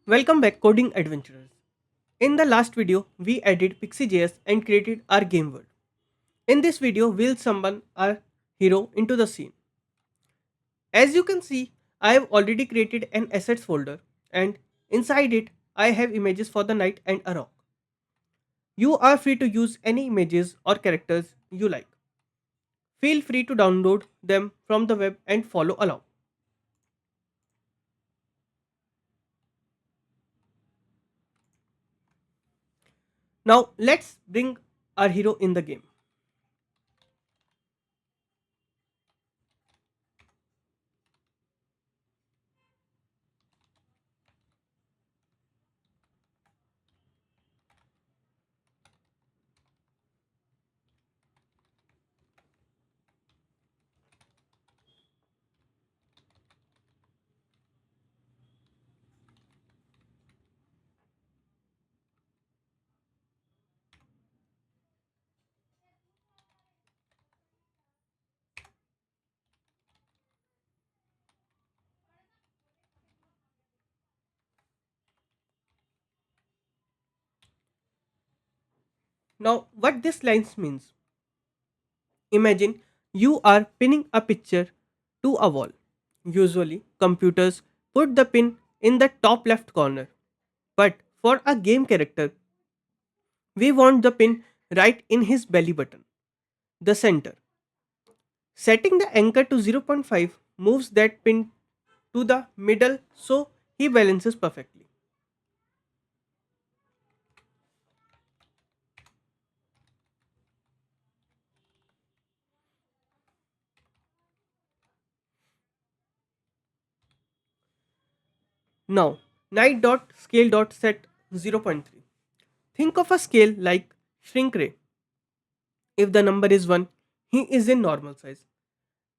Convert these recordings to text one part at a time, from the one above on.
Welcome back coding adventurers. In the last video, we added Pixie.js and created our game world. In this video, we'll summon our hero into the scene. As you can see, I have already created an assets folder and inside it, I have images for the knight and a rock. You are free to use any images or characters you like. Feel free to download them from the web and follow along. Now let's bring our hero in the game. Now what this lines means. Imagine you are pinning a picture to a wall. Usually, computers put the pin in the top left corner. But for a game character, we want the pin right in his belly button, the center. Setting the anchor to zero point 0.5 moves that pin to the middle so he balances perfectly. Now, knight.scale.set 0.3. Think of a scale like shrink ray. If the number is 1, he is in normal size.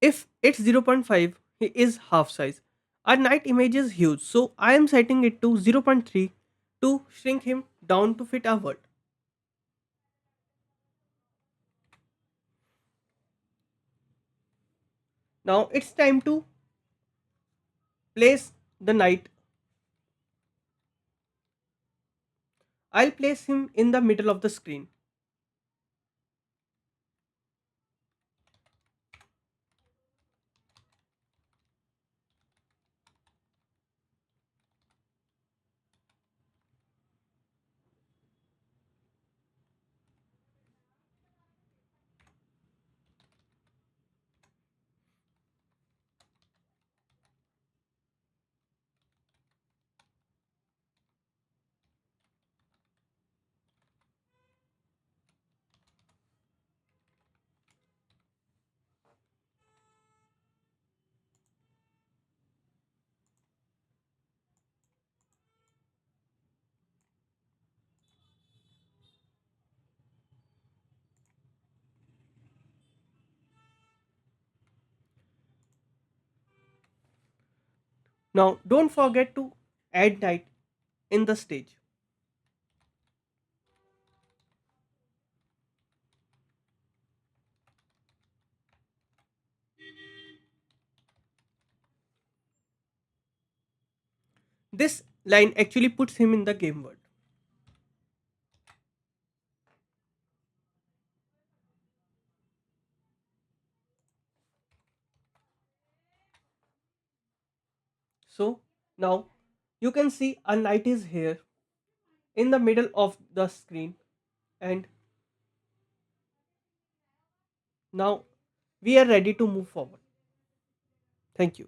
If it's zero point 0.5, he is half size. Our knight image is huge, so I am setting it to zero point 0.3 to shrink him down to fit our world. Now it's time to place the knight. I'll place him in the middle of the screen. Now don't forget to add knight in the stage. This line actually puts him in the game world. So now you can see a knight is here in the middle of the screen, and now we are ready to move forward. Thank you.